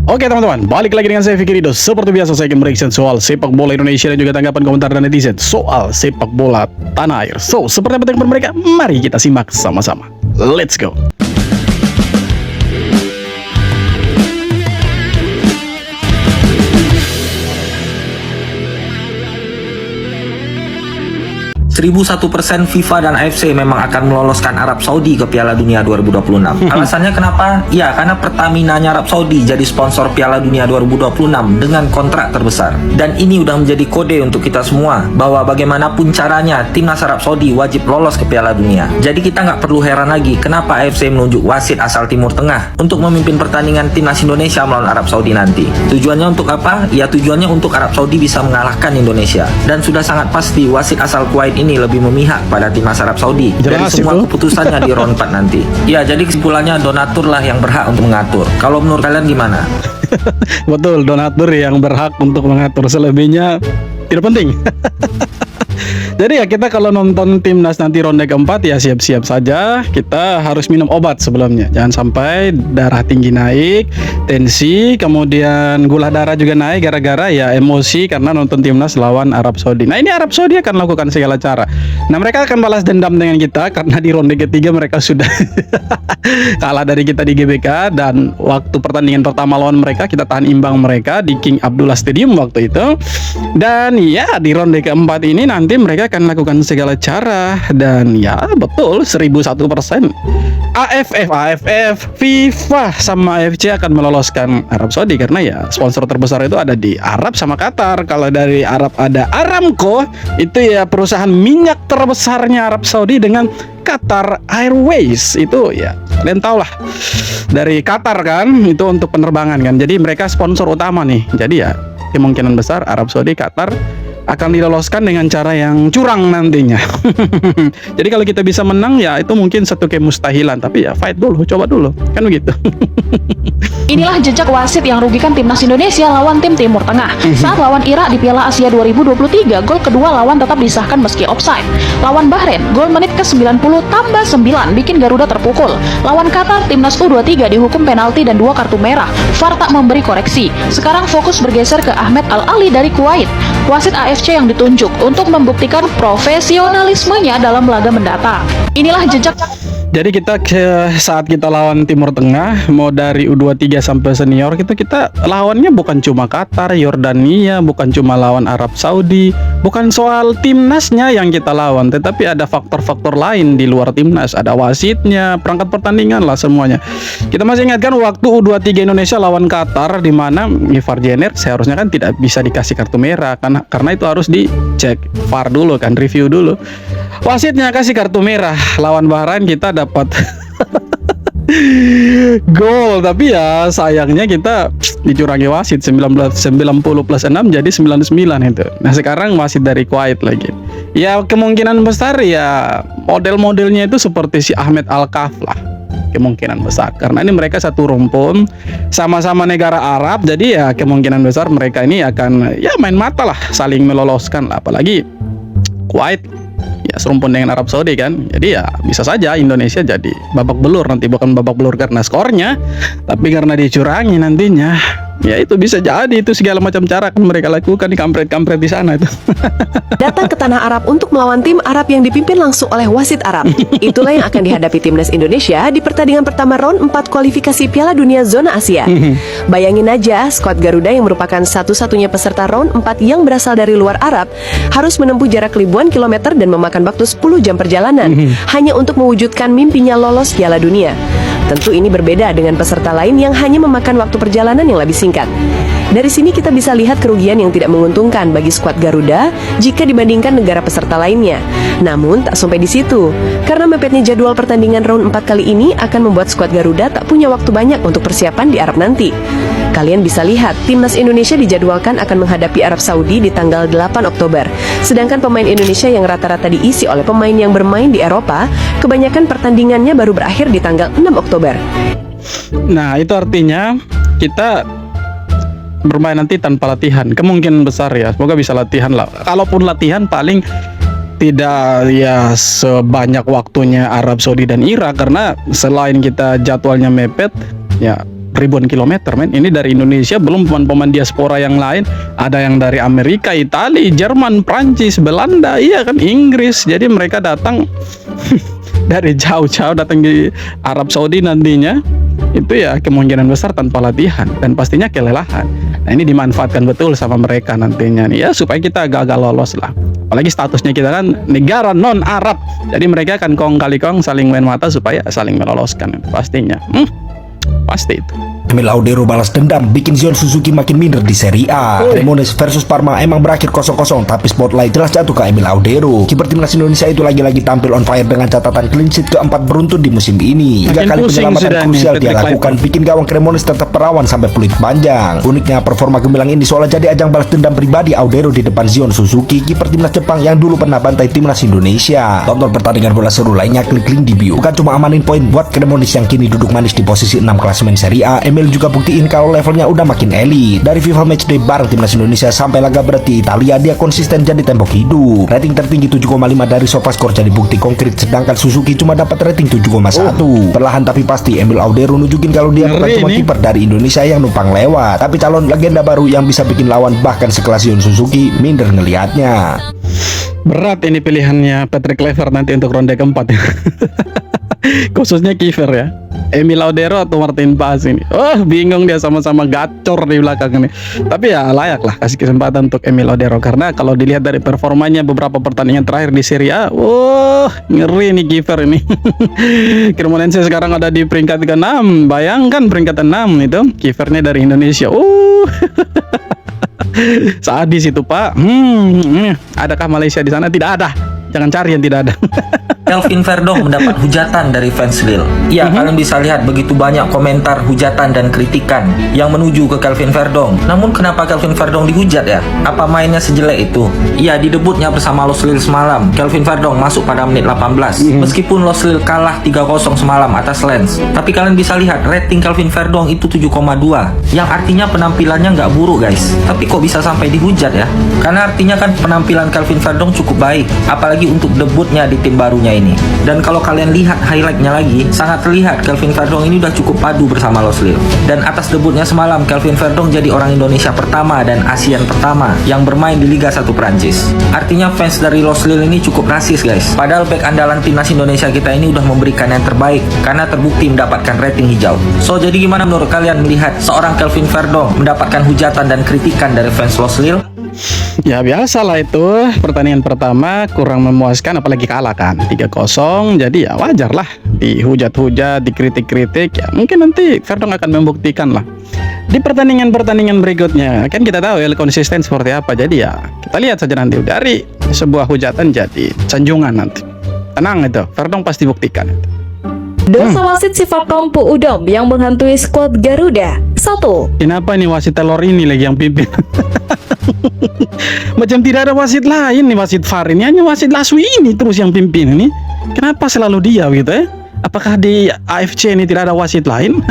Oke teman-teman, balik lagi dengan saya Fikri Rido. Seperti biasa saya akan mereaction soal sepak bola Indonesia dan juga tanggapan komentar dan netizen soal sepak bola tanah air. So, seperti apa tanggapan mereka? Mari kita simak sama-sama. Let's go. 1001% FIFA dan AFC memang akan meloloskan Arab Saudi ke Piala Dunia 2026. Alasannya kenapa? Ya, karena Pertamina-nya Arab Saudi jadi sponsor Piala Dunia 2026 dengan kontrak terbesar. Dan ini udah menjadi kode untuk kita semua bahwa bagaimanapun caranya timnas Arab Saudi wajib lolos ke Piala Dunia. Jadi kita nggak perlu heran lagi kenapa AFC menunjuk wasit asal Timur Tengah untuk memimpin pertandingan timnas Indonesia melawan Arab Saudi nanti. Tujuannya untuk apa? Ya, tujuannya untuk Arab Saudi bisa mengalahkan Indonesia. Dan sudah sangat pasti wasit asal Kuwait ini lebih memihak pada timnas Arab Saudi dari semua keputusannya di round 4 nanti. Ya, jadi kesimpulannya donatur lah yang berhak untuk mengatur. Kalau menurut kalian gimana? Betul, donatur yang berhak untuk mengatur, selebihnya tidak penting. Jadi ya kita kalau nonton timnas nanti ronde keempat ya siap-siap saja. Kita harus minum obat sebelumnya. Jangan sampai darah tinggi naik, tensi, kemudian gula darah juga naik gara-gara ya emosi karena nonton timnas lawan Arab Saudi. Nah ini Arab Saudi akan lakukan segala cara. Nah mereka akan balas dendam dengan kita karena di ronde ketiga mereka sudah kalah dari kita di GBK. Dan waktu pertandingan pertama lawan mereka kita tahan imbang mereka di King Abdullah Stadium waktu itu. Dan ya di ronde keempat ini nanti mereka akan lakukan segala cara. Dan ya betul 1001% AFF, FIFA sama AFC akan meloloskan Arab Saudi karena ya sponsor terbesar itu ada di Arab sama Qatar. Kalau dari Arab ada Aramco, itu ya perusahaan minyak terbesarnya Arab Saudi, dengan Qatar Airways itu ya kalian tahu lah dari Qatar kan, itu untuk penerbangan kan. Jadi mereka sponsor utama nih. Jadi ya kemungkinan besar Arab Saudi, Qatar akan diloloskan dengan cara yang curang nantinya. Jadi kalau kita bisa menang ya itu mungkin satu kemustahilan, tapi ya fight dulu, coba dulu, kan begitu. Inilah jejak wasit yang rugikan timnas Indonesia lawan tim Timur Tengah. Saat lawan Irak di Piala Asia 2023, gol kedua lawan tetap disahkan meski offside. Lawan Bahrain, gol menit ke-90 tambah 9 bikin Garuda terpukul. Lawan Qatar, timnas U23 dihukum penalti dan 2 kartu merah. VAR tak memberi koreksi. Sekarang fokus bergeser ke Ahmed Al-Ali dari Kuwait, wasit AFC yang ditunjuk untuk membuktikan profesionalismenya dalam laga mendatang. Inilah jejak. Jadi kita saat kita lawan Timur Tengah, mau dari U23 sampai senior, kita lawannya bukan cuma Qatar, Yordania, bukan cuma lawan Arab Saudi, bukan soal timnasnya yang kita lawan, tetapi ada faktor-faktor lain di luar timnas, ada wasitnya, perangkat pertandingan lah semuanya. Kita masih ingatkan waktu U23 Indonesia lawan Qatar, di mana VAR Jenner seharusnya kan tidak bisa dikasih kartu merah karena itu harus dicek VAR dulu kan, review dulu. Wasitnya kasih kartu merah, lawan Bahrain kita dapat gol, tapi ya sayangnya kita dicurangi wasit. 90 plus 6 jadi 99 itu. Nah sekarang wasit dari Kuwait lagi. Ya kemungkinan besar ya model-modelnya itu seperti si Ahmed Al-Kaf lah, kemungkinan besar, karena ini mereka satu rumpun, sama-sama negara Arab. Jadi ya kemungkinan besar mereka ini akan ya main mata lah, saling meloloskan lah. Apalagi Kuwait ya serumpun dengan Arab Saudi kan. Jadi ya bisa saja Indonesia jadi babak belur nanti, bukan babak belur karena skornya, tapi karena dicurangi nantinya. Ya itu bisa jadi, itu segala macam cara kan mereka lakukan di kampret-kampret di sana itu. Datang ke tanah Arab untuk melawan tim Arab yang dipimpin langsung oleh wasit Arab. Itulah yang akan dihadapi timnas Indonesia di pertandingan pertama round 4 kualifikasi Piala Dunia Zona Asia. Bayangin aja, skuad Garuda yang merupakan satu-satunya peserta round 4 yang berasal dari luar Arab harus menempuh jarak ribuan kilometer dan memakan waktu 10 jam perjalanan hanya untuk mewujudkan mimpinya lolos Piala Dunia. Tentu ini berbeda dengan peserta lain yang hanya memakan waktu perjalanan yang lebih singkat. Dari sini kita bisa lihat kerugian yang tidak menguntungkan bagi skuad Garuda jika dibandingkan negara peserta lainnya. Namun tak sampai di situ, karena mepetnya jadwal pertandingan round 4 kali ini akan membuat skuad Garuda tak punya waktu banyak untuk persiapan di Arab nanti. Kalian bisa lihat, timnas Indonesia dijadwalkan akan menghadapi Arab Saudi di tanggal 8 Oktober. Sedangkan pemain Indonesia yang rata-rata diisi oleh pemain yang bermain di Eropa, kebanyakan pertandingannya baru berakhir di tanggal 6 Oktober. Nah itu artinya kita bermain nanti tanpa latihan, kemungkinan besar ya, semoga bisa latihan lah. Kalaupun latihan paling tidak ya sebanyak waktunya Arab Saudi dan Irak, karena selain kita jadwalnya mepet, ya ribuan kilometer, men. Ini dari Indonesia, belum pemain-pemain diaspora yang lain. Ada yang dari Amerika, Italia, Jerman, Prancis, Belanda, iya kan, Inggris. Jadi mereka datang dari jauh-jauh datang di Arab Saudi nantinya. Itu ya kemungkinan besar tanpa latihan dan pastinya kelelahan. Nah, ini dimanfaatkan betul sama mereka nantinya nih ya, supaya kita gagal lolos lah. Apalagi statusnya kita kan negara non Arab, jadi mereka akan kong kali kong saling main mata supaya saling meloloskan pastinya. Pasti itu. Emil Audero balas dendam, bikin Zion Suzuki makin minder di Serie A. Cremonese versus Parma emang berakhir 0-0, tapi spotlight jelas jatuh ke Emil Audero. Kiper timnas Indonesia itu lagi-lagi tampil on fire dengan catatan clean sheet keempat beruntun di musim ini. 3 kali penyelamatan krusial dia lakukan, bikin gawang Cremonese tetap perawan sampai peluit panjang. Uniknya performa gemilang ini seolah jadi ajang balas dendam pribadi Audero di depan Zion Suzuki, kiper timnas Jepang yang dulu pernah bantai timnas Indonesia. Tonton pertandingan bola seru lainnya, klik link di bio. Bukan cuma amanin poin buat Cremonese yang kini duduk manis di posisi 6 klasemen Serie A, Emil juga buktiin kalau levelnya udah makin elit. Dari FIFA Matchday bareng timnas Indonesia sampai laga berat di Italia, dia konsisten jadi tembok hidup. Rating tertinggi 7,5 dari SofaScore jadi bukti konkret, sedangkan Suzuki cuma dapat rating 7,1. Perlahan tapi pasti Emil Audero nunjukin kalau dia bukan cuma kiper dari Indonesia yang numpang lewat, tapi calon legenda baru yang bisa bikin lawan bahkan sekelas Zion Suzuki minder ngelihatnya. Berat ini pilihannya Patrick Kluivert nanti untuk ronde keempat. Khususnya kiper ya, Emil Audero atau Martin Paes ini. Bingung dia, sama-sama gacor di belakang ini. Tapi ya layak lah kasih kesempatan untuk Emil Audero, karena kalau dilihat dari performanya beberapa pertandingan terakhir di Serie A, ngeri nih kiper ini. Cremonense sekarang ada di peringkat ke-6. Bayangkan peringkat 6 itu kipernya dari Indonesia. Sadis itu, Pak. Adakah Malaysia di sana? Tidak ada. Jangan cari yang tidak ada. Kelvin Verdong mendapat hujatan dari fans Lille. Ya, kalian bisa lihat begitu banyak komentar hujatan dan kritikan yang menuju ke Kelvin Verdong. Namun kenapa Kelvin Verdong dihujat ya? Apa mainnya sejelek itu? Ya, di debutnya bersama Los Lille semalam, Kelvin Verdong masuk pada menit 18. Meskipun Los Lille kalah 3-0 semalam atas Lens, tapi kalian bisa lihat rating Kelvin Verdong itu 7,2, yang artinya penampilannya nggak buruk guys. Tapi kok bisa sampai dihujat ya? Karena artinya kan penampilan Kelvin Verdong cukup baik, apalagi untuk debutnya di tim barunya ini. Dan kalau kalian lihat highlightnya lagi, sangat terlihat Kelvin Verdong ini udah cukup padu bersama Los Lille. Dan atas debutnya semalam, Kelvin Verdong jadi orang Indonesia pertama dan ASEAN pertama yang bermain di Liga 1 Prancis. Artinya fans dari Los Lille ini cukup rasis guys. Padahal back andalan timnas Indonesia kita ini udah memberikan yang terbaik karena terbukti mendapatkan rating hijau. So jadi gimana menurut kalian melihat seorang Kelvin Verdong mendapatkan hujatan dan kritikan dari fans Los Lille? Ya biasalah itu, pertandingan pertama kurang memuaskan, apalagi kalah kan 3-0. Jadi ya wajar lah dihujat-hujat, dikritik-kritik. Ya mungkin nanti Verdong akan membuktikan lah di pertandingan-pertandingan berikutnya. Kan kita tahu ya konsisten seperti apa. Jadi ya kita lihat saja nanti, dari sebuah hujatan jadi sanjungan nanti. Tenang itu, Verdong pasti buktikan itu. Dosa wasit sifat Tompu Udom yang menghantui skuad Garuda. 1. Kenapa ini wasit telur ini lagi yang pimpin? Macam tidak ada wasit lain nih, wasit VAR ini hanya wasit Laswi ini terus yang pimpin ini. Kenapa selalu dia gitu ya? Apakah di AFC ini tidak ada wasit lain?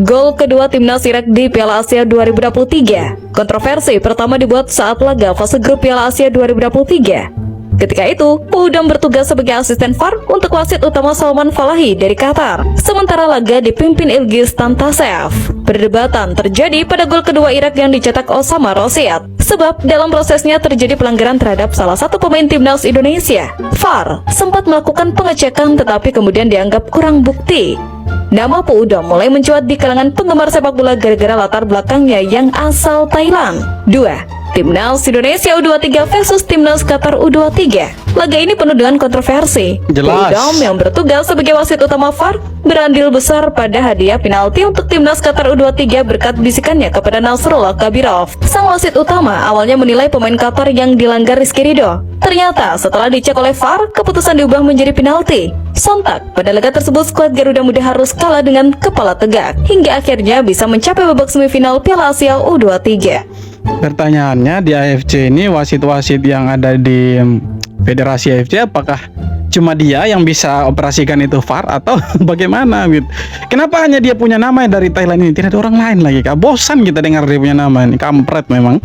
Gol kedua timnas Irak di Piala Asia 2023. Kontroversi pertama dibuat saat laga fase grup Piala Asia 2023. Ketika itu, Udom bertugas sebagai asisten VAR untuk wasit utama Salman Falahi dari Qatar. Sementara laga dipimpin Ilgiz Tantasev. Perdebatan terjadi pada gol kedua Irak yang dicetak Osama Rosiat. Sebab dalam prosesnya terjadi pelanggaran terhadap salah satu pemain timnas Indonesia. VAR sempat melakukan pengecekan tetapi kemudian dianggap kurang bukti. Nama Udom mulai mencuat di kalangan penggemar sepak bola gara-gara latar belakangnya yang asal Thailand. 2. Timnas Indonesia U23 versus Timnas Qatar U23. Laga ini penuh dengan kontroversi. Jelas. Udom yang bertugas sebagai wasit utama VAR berandil besar pada hadiah penalti untuk Timnas Qatar U23 berkat bisikannya kepada Nasrullah Kabirov. Sang wasit utama awalnya menilai pemain Qatar yang dilanggar Rizky Ridho. Ternyata setelah dicek oleh VAR, keputusan diubah menjadi penalti. Sontak, pada laga tersebut skuad Garuda Muda harus kalah dengan kepala tegak hingga akhirnya bisa mencapai babak semifinal Piala Asia U23. Pertanyaannya, di AFC ini wasit-wasit yang ada di Federasi AFC apakah cuma dia yang bisa operasikan itu VAR atau bagaimana gitu? Kenapa hanya dia punya nama dari Thailand ini, tidak ada orang lain lagi? Bosan kita dengar dia punya nama ini, kampret memang.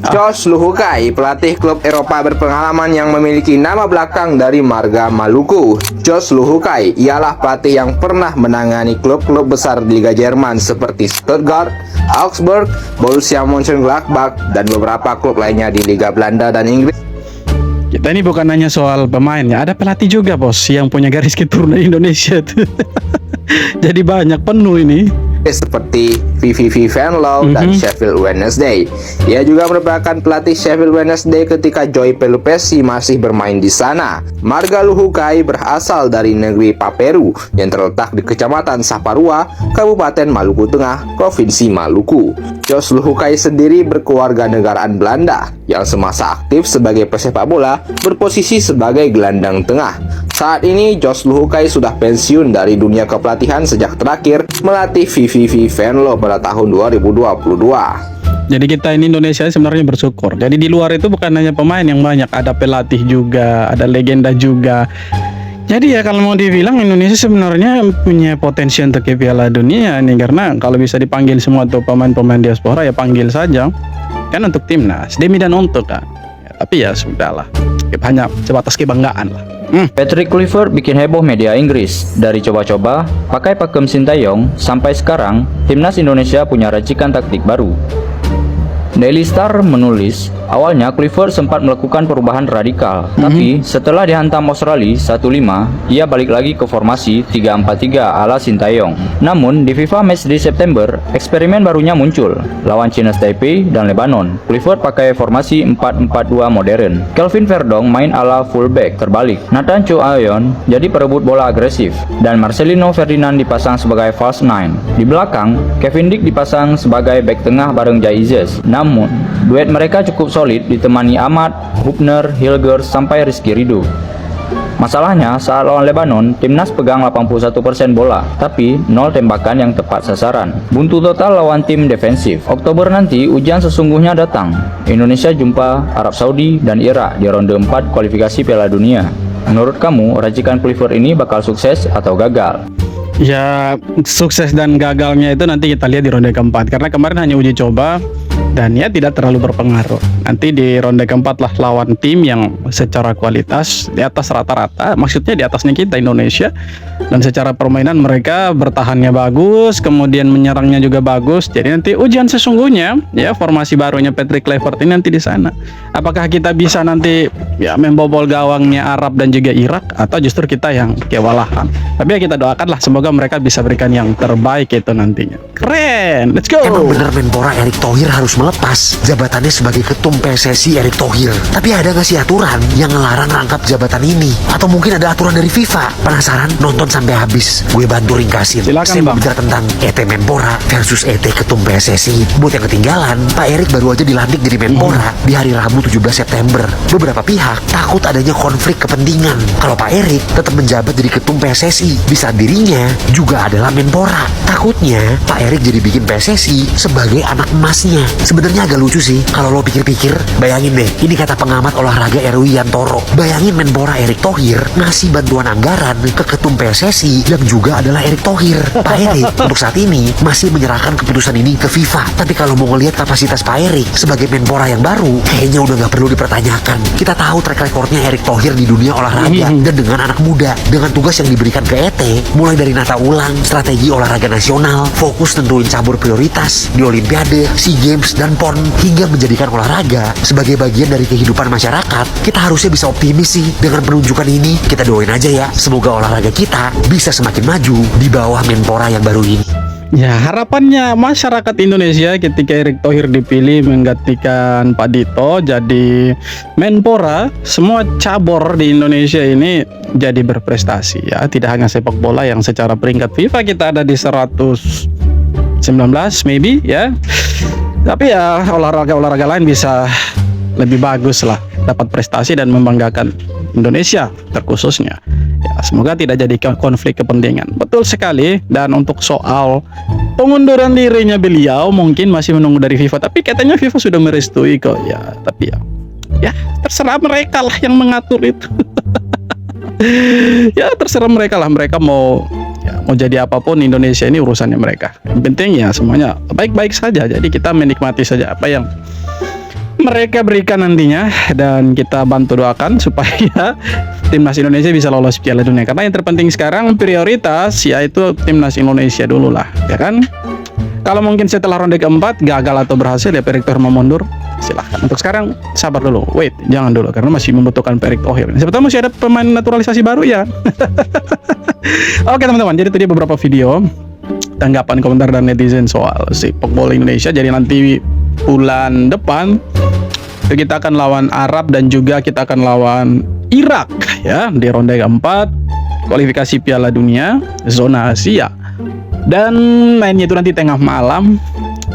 Josh Luhukai, pelatih klub Eropa berpengalaman yang memiliki nama belakang dari marga Maluku. Josh Luhukai ialah pelatih yang pernah menangani klub-klub besar di Liga Jerman seperti Stuttgart, Augsburg, Borussia Mönchengladbach, dan beberapa klub lainnya di Liga Belanda dan Inggris. Kita ini bukan hanya soal pemain ya, ada pelatih juga bos yang punya garis keturunan Indonesia tuh. Jadi banyak penuh ini. Seperti VVV Venlo dan Sheffield Wednesday. Ia juga merupakan pelatih Sheffield Wednesday ketika Joy Pelupesi masih bermain di sana. Marga Luhukai berasal dari negeri Paperu yang terletak di Kecamatan Saparua, Kabupaten Maluku Tengah, Provinsi Maluku. Josh Luhukai sendiri berkeluarga negaraan Belanda yang semasa aktif sebagai pesepak bola berposisi sebagai gelandang tengah. Saat ini Josh Luhukai sudah pensiun dari dunia kepelatihan sejak terakhir melatih VVV Venlo pada tahun 2022. Jadi kita ini Indonesia sebenarnya bersyukur. Jadi di luar itu bukan hanya pemain yang banyak, ada pelatih juga, ada legenda juga. Jadi ya kalau mau dibilang Indonesia sebenarnya punya potensi untuk ke Piala Dunia nih, karena kalau bisa dipanggil semua tuh pemain-pemain diaspora ya panggil saja. Kan untuk timnas, demi dan untuk kan. Ya, tapi ya sudahlah, hanya sebatas kebanggaan lah. Patrick Kluivert bikin heboh media Inggris. Dari coba-coba pakai pakem Sintayong sampai sekarang timnas Indonesia punya racikan taktik baru. Daily Star menulis, awalnya Kluivert sempat melakukan perubahan radikal, tapi setelah dihantam Australia 1-5, ia balik lagi ke formasi 3-4-3 ala Sintayong. Namun di FIFA Match di September, eksperimen barunya muncul. Lawan China Taipei dan Lebanon, Kluivert pakai formasi 4-4-2 modern. Kelvin Verdong main ala fullback terbalik. Nathan Cho Ayon jadi perebut bola agresif, dan Marcelino Ferdinand dipasang sebagai false nine. Di belakang, Kevin Dick dipasang sebagai bek tengah bareng Jai Izes. Namun, duet mereka cukup solid ditemani Ahmad, Hubner, Hilgers, sampai Rizky Ridho. Masalahnya, saat lawan Lebanon, timnas pegang 81% bola, tapi 0 tembakan yang tepat sasaran. Buntu total lawan tim defensif. Oktober nanti, ujian sesungguhnya datang. Indonesia jumpa Arab Saudi dan Irak di ronde 4 kualifikasi Piala Dunia. Menurut kamu, racikan Kluivert ini bakal sukses atau gagal? Ya sukses dan gagalnya itu nanti kita lihat di ronde keempat, karena kemarin hanya uji coba dan ya tidak terlalu berpengaruh. Nanti di ronde keempat lah lawan tim yang secara kualitas di atas rata-rata, maksudnya di atasnya kita Indonesia, dan secara permainan mereka bertahannya bagus, kemudian menyerangnya juga bagus. Jadi nanti ujian sesungguhnya ya formasi barunya Patrick Kluivert ini nanti di sana. Apakah kita bisa nanti ya membobol gawangnya Arab dan juga Irak, atau justru kita yang kewalahan? Tapi ya kita doakanlah semoga mereka bisa berikan yang terbaik itu nantinya. Keren, let's go. Emang bener Menpora Erick Thohir harus melepas jabatannya sebagai ketum PSSI Erick Thohir. Tapi ada gak sih aturan yang ngelarang rangkap jabatan ini? Atau mungkin ada aturan dari FIFA? Penasaran? Nonton sampai habis. Gue bantu ringkasin. Silakan, Saya mau Bang. bicara tentang ET Menpora versus ET ketum PSSI. Buat yang ketinggalan, Pak Erick baru aja dilantik jadi Menpora di hari Rabu 17 September. Beberapa pihak takut adanya konflik kepentingan kalau Pak Erick tetap menjabat jadi ketum PSSI di saat dirinya juga adalah Menpora. Takutnya Pak Erick jadi bikin PSSI sebagai anak emasnya. Sebenarnya agak lucu sih kalau lo pikir-pikir. Bayangin deh, ini kata pengamat olahraga Erwi Yantoro. Bayangin Menpora Erick Thohir ngasih bantuan anggaran ke ketum PSSI yang juga adalah Erick Thohir. Pak Erick untuk saat ini masih menyerahkan keputusan ini ke FIFA. Tapi kalau mau ngelihat kapasitas Pak Erick sebagai Menpora yang baru, kayaknya udah nggak perlu dipertanyakan. Kita tahu track recordnya Erick Thohir di dunia olahraga dan dengan anak muda, dengan tugas yang diberikan ke ET, mulai dari nata ulang, strategi olahraga nasional, fokus tentuin cabur prioritas di Olimpiade, SEA Games, dan PON, hingga menjadikan olahraga sebagai bagian dari kehidupan masyarakat. Kita harusnya bisa optimis sih dengan penunjukan ini. Kita doain aja ya, semoga olahraga kita bisa semakin maju di bawah Menpora yang baru ini. Ya harapannya masyarakat Indonesia ketika Erick Thohir dipilih menggantikan Pak Dito jadi Menpora, semua cabur di Indonesia ini jadi berprestasi ya. Tidak hanya sepak bola yang secara peringkat FIFA kita ada di 119 maybe ya. Tapi ya olahraga-olahraga lain bisa lebih bagus lah, dapat prestasi dan membanggakan Indonesia terkhususnya. Ya, semoga tidak jadi konflik kepentingan. Betul sekali. Dan untuk soal pengunduran dirinya beliau mungkin masih menunggu dari FIFA, tapi katanya FIFA sudah merestui kok. Ya, tapi ya terserah mereka lah yang mengatur itu. Ya terserah mereka lah, mereka mau jadi apapun Indonesia ini urusannya mereka. Yang penting ya semuanya baik-baik saja. Jadi kita menikmati saja apa yang mereka berikan nantinya, dan kita bantu doakan supaya timnas Indonesia bisa lolos Piala Dunia. Karena yang terpenting sekarang prioritas yaitu timnas Indonesia dulu lah, ya kan? Kalau mungkin setelah ronde keempat gagal atau berhasil ya Pak Erick Thohir mau mundur, silahkan. Untuk sekarang sabar dulu, wait, jangan dulu karena masih membutuhkan Pak Erick Thohir. Siapa tahu masih ada pemain naturalisasi baru ya. Oke teman-teman, jadi itu dia beberapa video tanggapan komentar dan netizen soal sepak bola Indonesia. Jadi nanti bulan depan kita akan lawan Arab dan juga kita akan lawan Irak ya di ronde keempat kualifikasi Piala Dunia zona Asia. Dan mainnya itu nanti tengah malam.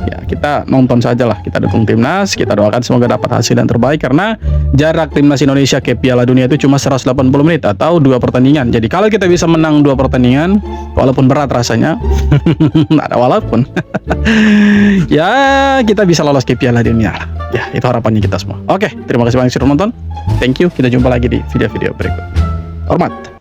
Ya, kita nonton saja lah, kita dukung timnas, kita doakan semoga dapat hasil yang terbaik karena jarak timnas Indonesia ke Piala Dunia itu cuma 180 menit atau 2 pertandingan. Jadi kalau kita bisa menang 2 pertandingan, walaupun berat rasanya, ada walaupun, ya kita bisa lolos ke Piala Dunia. Ya, itu harapannya kita semua. Oke, terima kasih banyak sudah nonton. Thank you. Kita jumpa lagi di video-video berikut. Hormat.